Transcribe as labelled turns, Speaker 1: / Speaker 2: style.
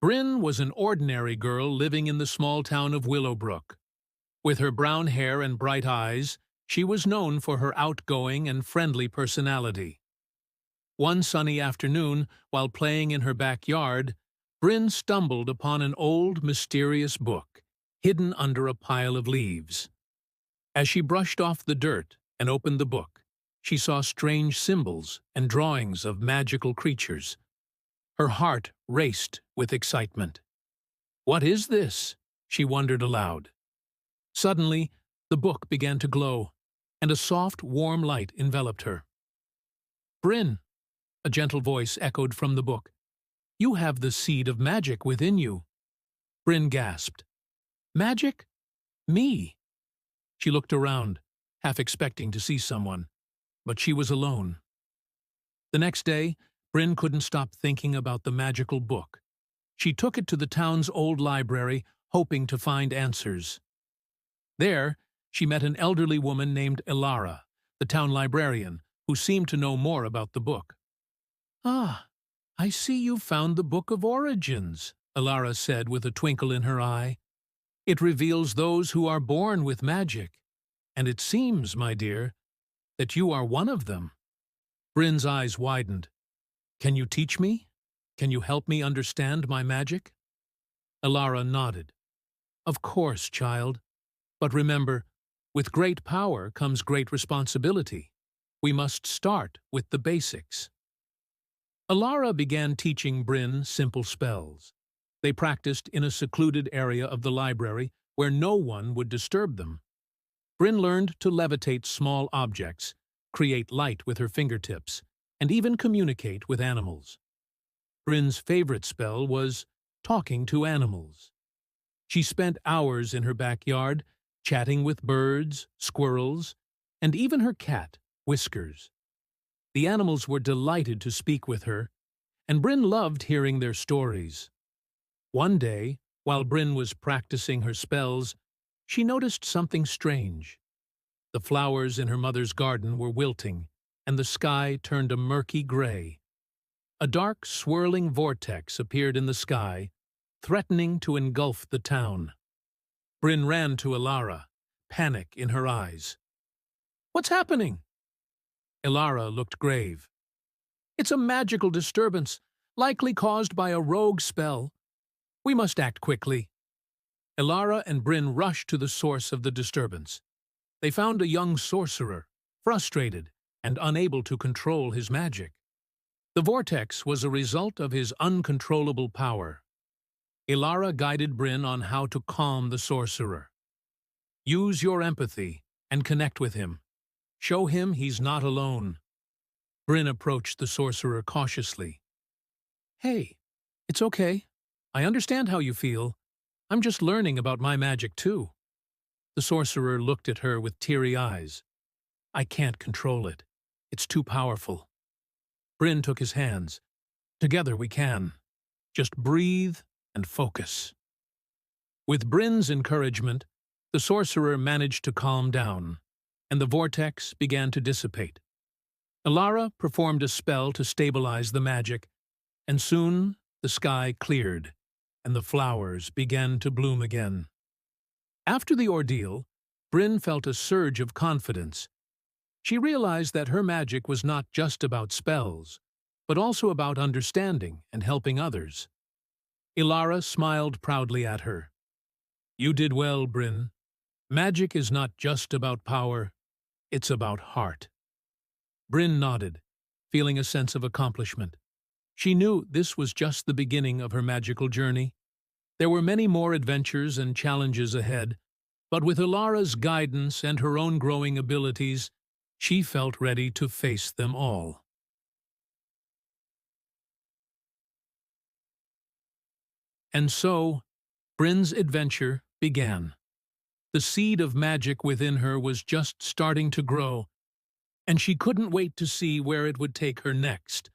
Speaker 1: Brynn was an ordinary girl living in the small town of Willowbrook. With her brown hair and bright eyes, she was known for her outgoing and friendly personality. One sunny afternoon, while playing in her backyard, Brynn stumbled upon an old, mysterious book, hidden under a pile of leaves. As she brushed off the dirt and opened the book, she saw strange symbols and drawings of magical creatures. Her heart raced with excitement. "What is this?" she wondered aloud. Suddenly, the book began to glow, and a soft, warm light enveloped her. "Brynn," a gentle voice echoed from the book, "you have the seed of magic within you." Brynn gasped. "Magic? Me?" She looked around, half expecting to see someone, but she was alone. The next day, Brynn couldn't stop thinking about the magical book. She took it to the town's old library, hoping to find answers. There, she met an elderly woman named Elara, the town librarian, who seemed to know more about the book. "Ah, I see you found the Book of Origins," Elara said with a twinkle in her eye. "It reveals those who are born with magic, and it seems, my dear, that you are one of them." Brynn's eyes widened. "Can you teach me? Can you help me understand my magic?" Elara nodded. "Of course, child. But remember, with great power comes great responsibility. We must start with the basics." Elara began teaching Brynn simple spells. They practiced in a secluded area of the library where no one would disturb them. Brynn learned to levitate small objects, create light with her fingertips, and even communicate with animals. Brynn's favorite spell was talking to animals. She spent hours in her backyard, chatting with birds, squirrels, and even her cat, Whiskers. The animals were delighted to speak with her, and Brynn loved hearing their stories. One day, while Brynn was practicing her spells, she noticed something strange. The flowers in her mother's garden were wilting, and the sky turned a murky gray. A dark, swirling vortex appeared in the sky, threatening to engulf the town. Brynn ran to Elara, panic in her eyes. "What's happening?" Elara looked grave. "It's a magical disturbance, likely caused by a rogue spell. We must act quickly." Elara and Brynn rushed to the source of the disturbance. They found a young sorcerer, frustrated and unable to control his magic. The vortex was a result of his uncontrollable power. Elara guided Brynn on how to calm the sorcerer. "Use your empathy and connect with him. Show him he's not alone." Brynn approached the sorcerer cautiously. "Hey, it's okay. I understand how you feel. I'm just learning about my magic too." The sorcerer looked at her with teary eyes. "I can't control it. It's too powerful." Brynn took his hands. "Together we can. Just breathe and focus." With Brynn's encouragement, the sorcerer managed to calm down, and the vortex began to dissipate. Elara performed a spell to stabilize the magic, and soon the sky cleared, and the flowers began to bloom again. After the ordeal, Brynn felt a surge of confidence. She realized that her magic was not just about spells, but also about understanding and helping others. Elara smiled proudly at her. "You did well, Brynn. Magic is not just about power, it's about heart." Brynn nodded, feeling a sense of accomplishment. She knew this was just the beginning of her magical journey. There were many more adventures and challenges ahead, but with Elara's guidance and her own growing abilities, she felt ready to face them all. And so, Brynn's adventure began. The seed of magic within her was just starting to grow, and she couldn't wait to see where it would take her next.